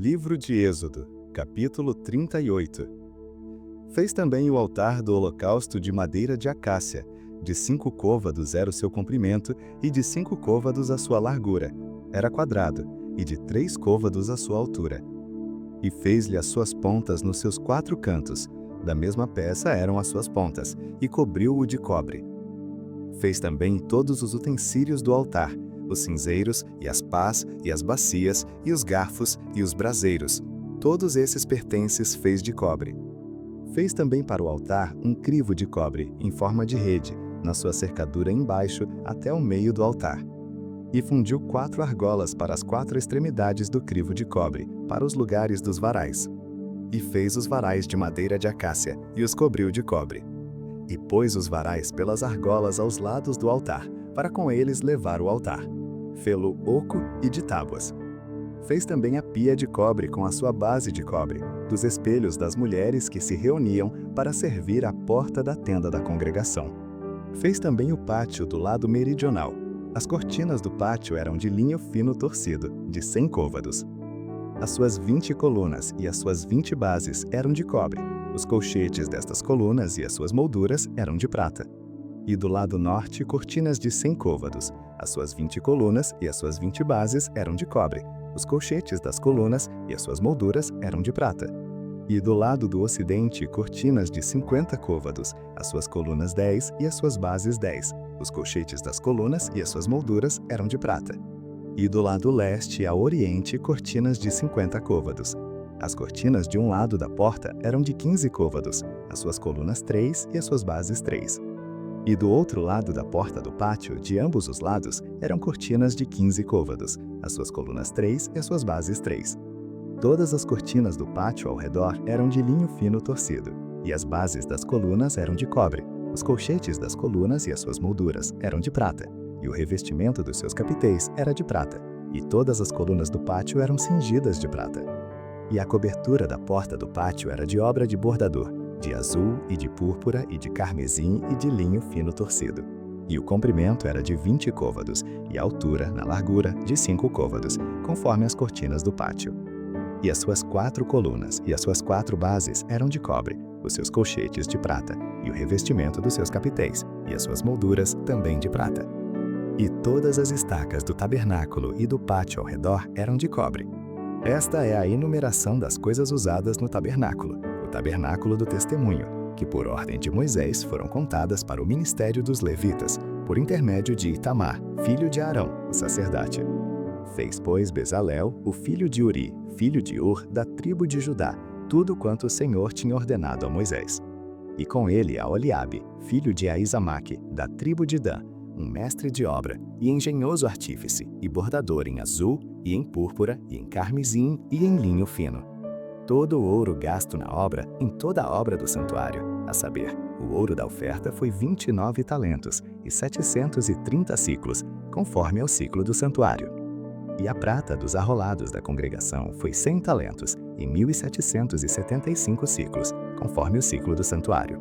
Livro de Êxodo, capítulo 38. Fez também o altar do holocausto de madeira de acácia, de 5 côvados era o seu comprimento, e de 5 côvados a sua largura. Era quadrado, e de 3 côvados a sua altura. E fez-lhe as suas pontas nos seus 4 cantos, da mesma peça eram as suas pontas, e cobriu-o de cobre. Fez também todos os utensílios do altar, os cinzeiros, e as pás, e as bacias, e os garfos, e os braseiros. Todos esses pertences fez de cobre. Fez também para o altar um crivo de cobre, em forma de rede, na sua cercadura embaixo, até o meio do altar. E fundiu 4 argolas para as 4 extremidades do crivo de cobre, para os lugares dos varais. E fez os varais de madeira de acácia, e os cobriu de cobre. E pôs os varais pelas argolas aos lados do altar, para com eles levar o altar. Fê-lo oco e de tábuas. Fez também a pia de cobre com a sua base de cobre, dos espelhos das mulheres que se reuniam para servir à porta da tenda da congregação. Fez também o pátio do lado meridional. As cortinas do pátio eram de linho fino torcido, de 100 côvados. As suas 20 colunas e as suas 20 bases eram de cobre. Os colchetes destas colunas e as suas molduras eram de prata. E do lado norte, cortinas de 100 côvados. As suas 20 colunas e as suas 20 bases eram de cobre. Os colchetes das colunas e as suas molduras eram de prata. E do lado do ocidente, cortinas de 50 côvados. As suas colunas 10 e as suas bases 10. Os colchetes das colunas e as suas molduras eram de prata. E do lado leste a oriente, cortinas de 50 côvados. As cortinas de um lado da porta eram de 15 côvados. As suas colunas 3 e as suas bases 3. E do outro lado da porta do pátio, de ambos os lados, eram cortinas de 15 côvados, as suas colunas 3 e as suas bases 3. Todas as cortinas do pátio ao redor eram de linho fino torcido, e as bases das colunas eram de cobre. Os colchetes das colunas e as suas molduras eram de prata, e o revestimento dos seus capitéis era de prata, e todas as colunas do pátio eram cingidas de prata. E a cobertura da porta do pátio era de obra de bordador, de azul e de púrpura e de carmesim e de linho fino torcido. E o comprimento era de 20 côvados, e a altura, na largura, de 5 côvados, conforme as cortinas do pátio. E as suas 4 colunas e as suas 4 bases eram de cobre, os seus colchetes de prata, e o revestimento dos seus capitéis, e as suas molduras também de prata. E todas as estacas do tabernáculo e do pátio ao redor eram de cobre. Esta é a enumeração das coisas usadas no tabernáculo, o tabernáculo do testemunho, que por ordem de Moisés foram contadas para o ministério dos levitas, por intermédio de Itamar, filho de Arão, o sacerdote. Fez, pois, Bezalel, o filho de Uri, filho de Ur, da tribo de Judá, tudo quanto o Senhor tinha ordenado a Moisés. E com ele a Oliabe, filho de Aizamaque, da tribo de Dan, um mestre de obra, e engenhoso artífice, e bordador em azul, e em púrpura, e em carmesim, e em linho fino. Todo o ouro gasto na obra, em toda a obra do santuário, a saber, o ouro da oferta foi 29 talentos, e 730 siclos, conforme ao ciclo do santuário. E a prata dos arrolados da congregação foi 100 talentos, e 1.775 ciclos, conforme o ciclo do santuário.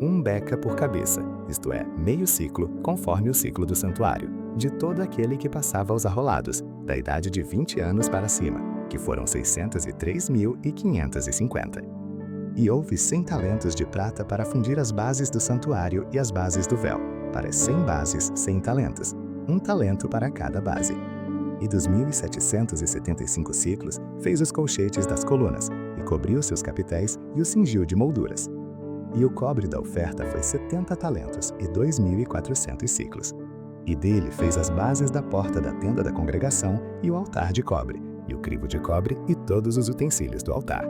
1 beca por cabeça, isto é, meio ciclo, conforme o ciclo do santuário, de todo aquele que passava aos arrolados, da idade de 20 anos para cima, que foram 603.550. E houve 100 talentos de prata para fundir as bases do santuário e as bases do véu, para 100 bases 100 talentos, 1 talento para cada base. E dos 1.775 ciclos, fez os colchetes das colunas, e cobriu seus capitéis e os cingiu de molduras. E o cobre da oferta foi 70 talentos e 2.400 ciclos. E dele fez as bases da porta da tenda da congregação e o altar de cobre, e o crivo de cobre e todos os utensílios do altar.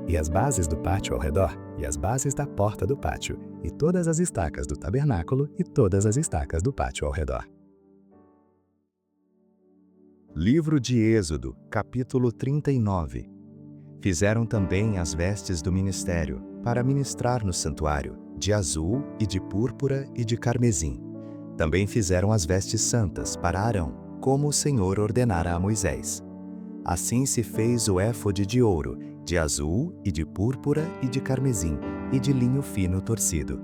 E as bases do pátio ao redor, e as bases da porta do pátio, e todas as estacas do tabernáculo e todas as estacas do pátio ao redor. Livro de Êxodo, capítulo 39. Fizeram também as vestes do ministério, para ministrar no santuário, de azul e de púrpura e de carmesim. Também fizeram as vestes santas para Arão, como o Senhor ordenara a Moisés. Assim se fez o éfode de ouro, de azul e de púrpura e de carmesim, e de linho fino torcido.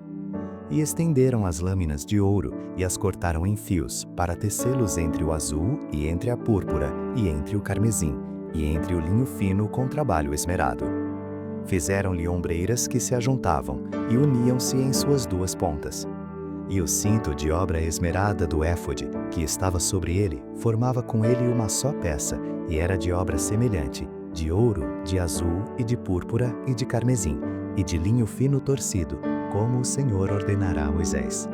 E estenderam as lâminas de ouro e as cortaram em fios, para tecê-los entre o azul e entre a púrpura e entre o carmesim, e entre o linho fino com trabalho esmerado. Fizeram-lhe ombreiras que se ajuntavam e uniam-se em suas duas pontas. E o cinto de obra esmerada do éfode, que estava sobre ele, formava com ele uma só peça, e era de obra semelhante, de ouro, de azul e de púrpura e de carmesim, e de linho fino torcido, como o Senhor ordenará a Moisés.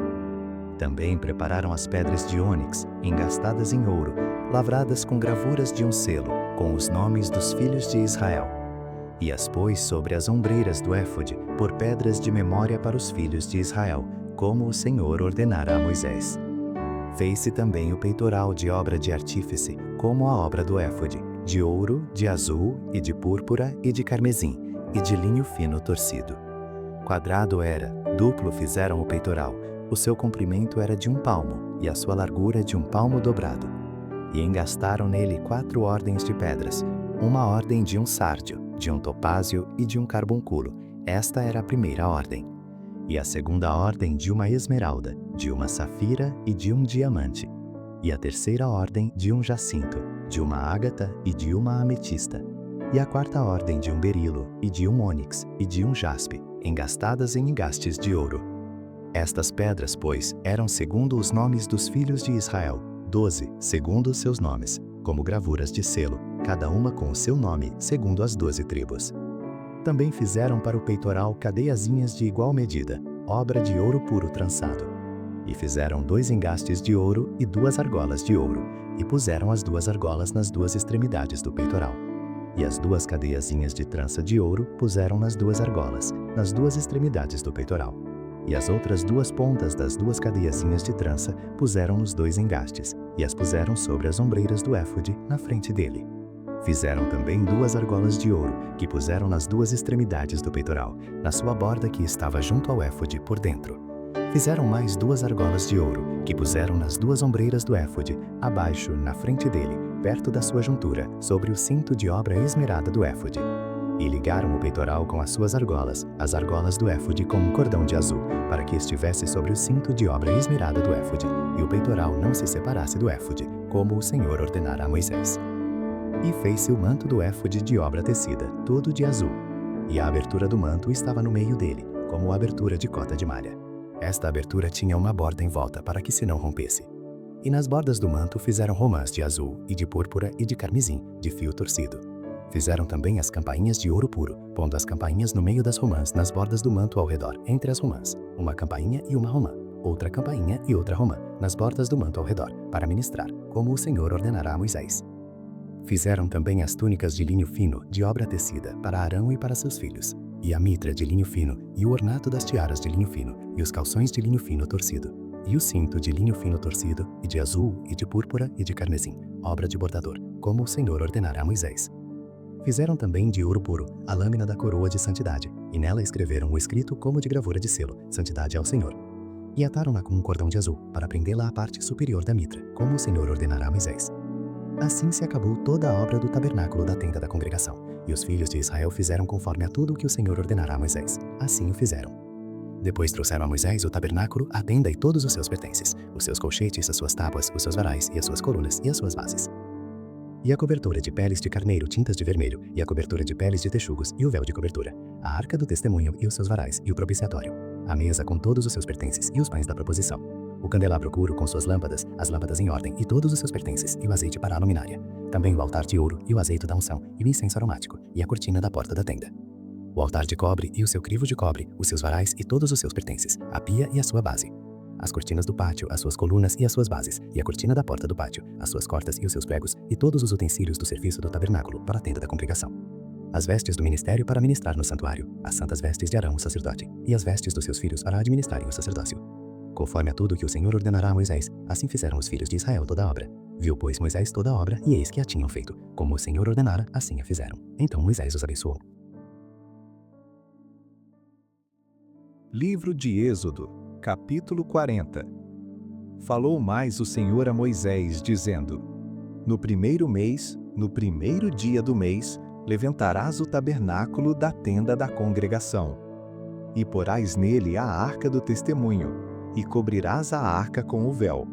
Também prepararam as pedras de ônix, engastadas em ouro, lavradas com gravuras de um selo, com os nomes dos filhos de Israel. E as pôs sobre as ombreiras do éfode, por pedras de memória para os filhos de Israel, como o Senhor ordenara a Moisés. Fez-se também o peitoral de obra de artífice, como a obra do éfode, de ouro, de azul, e de púrpura, e de carmesim, e de linho fino torcido. Quadrado era, duplo fizeram o peitoral, o seu comprimento era de 1 palmo, e a sua largura de 1 palmo dobrado. E engastaram nele 4 ordens de pedras, uma ordem de um sárdio, de um topázio e de um carbunculo. Esta era a primeira ordem. E a segunda ordem de uma esmeralda, de uma safira e de um diamante. E a terceira ordem de um jacinto, de uma ágata e de uma ametista. E a quarta ordem de um berilo, e de um ônix, e de um jaspe, engastadas em engastes de ouro. Estas pedras, pois, eram segundo os nomes dos filhos de Israel, 12, segundo os seus nomes, como gravuras de selo, cada uma com o seu nome, segundo as 12 tribos. Também fizeram para o peitoral cadeiazinhas de igual medida, obra de ouro puro trançado. E fizeram 2 engastes de ouro e 2 argolas de ouro, e puseram as 2 argolas nas 2 extremidades do peitoral. E as 2 cadeiazinhas de trança de ouro puseram nas 2 argolas, nas 2 extremidades do peitoral. E as outras 2 pontas das 2 cadeiazinhas de trança puseram nos 2 engastes, e as puseram sobre as ombreiras do éfode, na frente dele. Fizeram também 2 argolas de ouro, que puseram nas 2 extremidades do peitoral, na sua borda que estava junto ao éfode por dentro. Fizeram mais 2 argolas de ouro, que puseram nas 2 ombreiras do éfode, abaixo, na frente dele, perto da sua juntura, sobre o cinto de obra esmerada do éfode. E ligaram o peitoral com as suas argolas, as argolas do éfode com um cordão de azul, para que estivesse sobre o cinto de obra esmerada do éfode, e o peitoral não se separasse do éfode, como o Senhor ordenara a Moisés. E fez-se o manto do éfode de obra tecida, todo de azul. E a abertura do manto estava no meio dele, como a abertura de cota de malha. Esta abertura tinha uma borda em volta, para que se não rompesse. E nas bordas do manto fizeram romãs de azul, e de púrpura e de carmesim, de fio torcido. Fizeram também as campainhas de ouro puro, pondo as campainhas no meio das romãs, nas bordas do manto ao redor, entre as romãs, uma campainha e uma romã, outra campainha e outra romã, nas bordas do manto ao redor, para ministrar, como o Senhor ordenará a Moisés. Fizeram também as túnicas de linho fino, de obra tecida, para Arão e para seus filhos, e a mitra de linho fino, e o ornato das tiaras de linho fino, e os calções de linho fino torcido, e o cinto de linho fino torcido, e de azul, e de púrpura, e de carmesim, obra de bordador, como o Senhor ordenará a Moisés. Fizeram também de ouro puro a lâmina da coroa de santidade, e nela escreveram o escrito como de gravura de selo, santidade ao Senhor. E ataram-na com um cordão de azul, para prendê-la à parte superior da mitra, como o Senhor ordenará a Moisés. Assim se acabou toda a obra do tabernáculo da tenda da congregação, e os filhos de Israel fizeram conforme a tudo o que o Senhor ordenará a Moisés. Assim o fizeram. Depois trouxeram a Moisés o tabernáculo, a tenda e todos os seus pertences, os seus colchetes, as suas tábuas, os seus varais e as suas colunas e as suas bases. E a cobertura de peles de carneiro tintas de vermelho, e a cobertura de peles de texugos e o véu de cobertura, a arca do testemunho e os seus varais e o propiciatório, a mesa com todos os seus pertences e os pães da proposição, o candelabro puro com suas lâmpadas, as lâmpadas em ordem e todos os seus pertences e o azeite para a luminária, também o altar de ouro e o azeite da unção e o incenso aromático e a cortina da porta da tenda. O altar de cobre e o seu crivo de cobre, os seus varais e todos os seus pertences, a pia e a sua base, as cortinas do pátio, as suas colunas e as suas bases, e a cortina da porta do pátio, as suas cortas e os seus pregos, e todos os utensílios do serviço do tabernáculo para a tenda da congregação. As vestes do ministério para ministrar no santuário, as santas vestes de Arão, o sacerdote, e as vestes dos seus filhos para administrarem o sacerdócio. Conforme a tudo que o Senhor ordenará a Moisés, assim fizeram os filhos de Israel toda a obra. Viu, pois, Moisés toda a obra, e eis que a tinham feito. Como o Senhor ordenara, assim a fizeram. Então Moisés os abençoou. Livro de Êxodo, capítulo 40. Falou mais o Senhor a Moisés, dizendo: No primeiro mês, no primeiro dia do mês, levantarás o tabernáculo da tenda da congregação. E porás nele a arca do testemunho, e cobrirás a arca com o véu.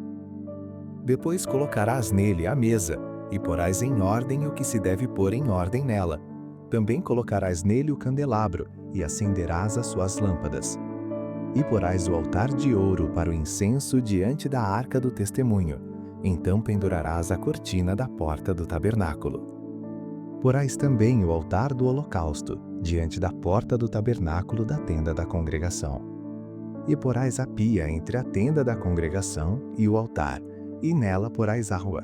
Depois colocarás nele a mesa, e porás em ordem o que se deve pôr em ordem nela. Também colocarás nele o candelabro, e acenderás as suas lâmpadas. E porás o altar de ouro para o incenso diante da arca do testemunho. Então pendurarás a cortina da porta do tabernáculo. Porás também o altar do holocausto, diante da porta do tabernáculo da tenda da congregação. E porás a pia entre a tenda da congregação e o altar, e nela porás água.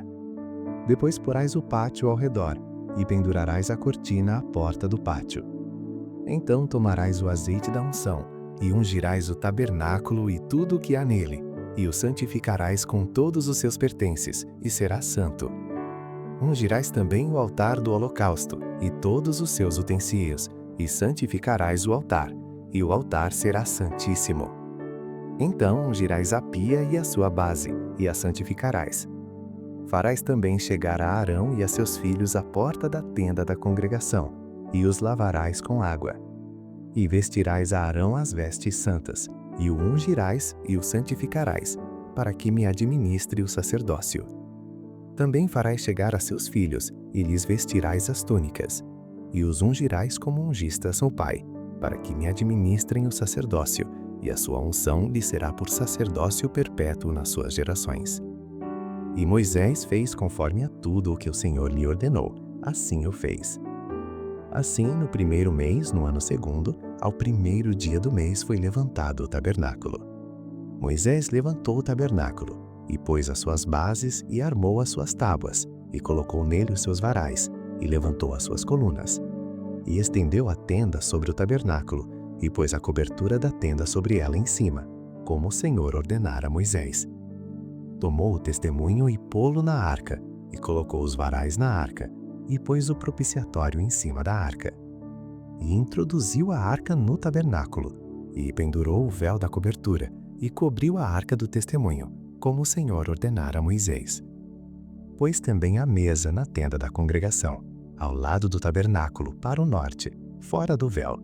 Depois porás o pátio ao redor, e pendurarás a cortina à porta do pátio. Então tomarás o azeite da unção, e ungirás o tabernáculo e tudo o que há nele, e o santificarás com todos os seus pertences, e será santo. Ungirás também o altar do holocausto, e todos os seus utensílios, e santificarás o altar, e o altar será santíssimo. Então ungirás a pia e a sua base, e a santificarás. Farás também chegar a Arão e a seus filhos à porta da tenda da congregação, e os lavarás com água. E vestirás a Arão as vestes santas, e o ungirás e o santificarás, para que me administre o sacerdócio. Também farás chegar a seus filhos, e lhes vestirás as túnicas, e os ungirás como ungistas ao Pai, para que me administrem o sacerdócio, e a sua unção lhe será por sacerdócio perpétuo nas suas gerações. E Moisés fez conforme a tudo o que o Senhor lhe ordenou, assim o fez. Assim, no primeiro mês, no ano segundo, ao primeiro dia do mês foi levantado o tabernáculo. Moisés levantou o tabernáculo, e pôs as suas bases, e armou as suas tábuas, e colocou nele os seus varais, e levantou as suas colunas. E estendeu a tenda sobre o tabernáculo, e pôs a cobertura da tenda sobre ela em cima, como o Senhor ordenara a Moisés. Tomou o testemunho e pô-lo na arca, e colocou os varais na arca, e pôs o propiciatório em cima da arca. E introduziu a arca no tabernáculo, e pendurou o véu da cobertura, e cobriu a arca do testemunho, como o Senhor ordenara a Moisés. Pôs também a mesa na tenda da congregação, ao lado do tabernáculo, para o norte, fora do véu.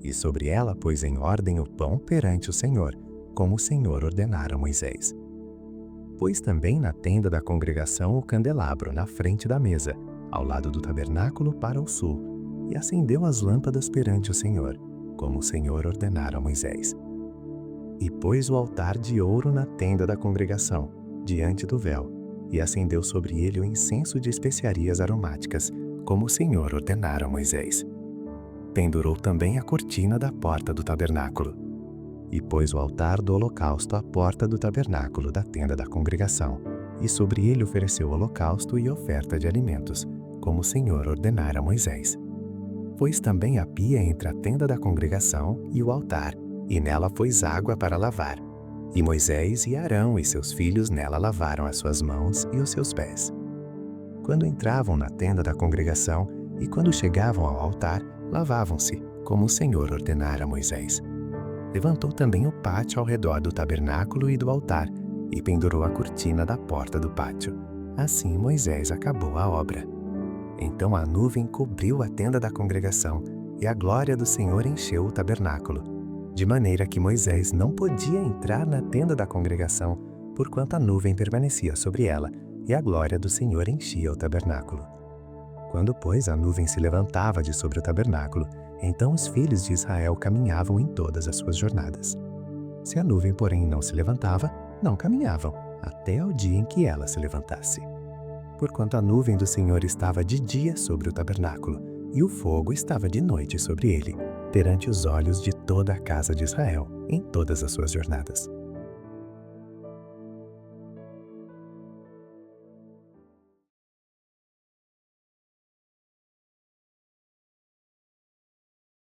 E sobre ela pôs em ordem o pão perante o Senhor, como o Senhor ordenara a Moisés. Pôs também na tenda da congregação o candelabro na frente da mesa, ao lado do tabernáculo para o sul, e acendeu as lâmpadas perante o Senhor, como o Senhor ordenara a Moisés. E pôs o altar de ouro na tenda da congregação, diante do véu, e acendeu sobre ele o incenso de especiarias aromáticas, como o Senhor ordenara a Moisés. Pendurou também a cortina da porta do tabernáculo. E pôs o altar do holocausto à porta do tabernáculo da tenda da congregação, e sobre ele ofereceu holocausto e oferta de alimentos, como o Senhor ordenara a Moisés. Pôs também a pia entre a tenda da congregação e o altar, e nela pôs água para lavar. E Moisés e Arão e seus filhos nela lavaram as suas mãos e os seus pés. Quando entravam na tenda da congregação e quando chegavam ao altar, lavavam-se, como o Senhor ordenara a Moisés. Levantou também o pátio ao redor do tabernáculo e do altar, e pendurou a cortina da porta do pátio. Assim Moisés acabou a obra. Então a nuvem cobriu a tenda da congregação, e a glória do Senhor encheu o tabernáculo, de maneira que Moisés não podia entrar na tenda da congregação, porquanto a nuvem permanecia sobre ela, e a glória do Senhor enchia o tabernáculo. Quando, pois, a nuvem se levantava de sobre o tabernáculo, então os filhos de Israel caminhavam em todas as suas jornadas. Se a nuvem, porém, não se levantava, não caminhavam, até o dia em que ela se levantasse. Porquanto a nuvem do Senhor estava de dia sobre o tabernáculo, e o fogo estava de noite sobre ele, perante os olhos de toda a casa de Israel, em todas as suas jornadas.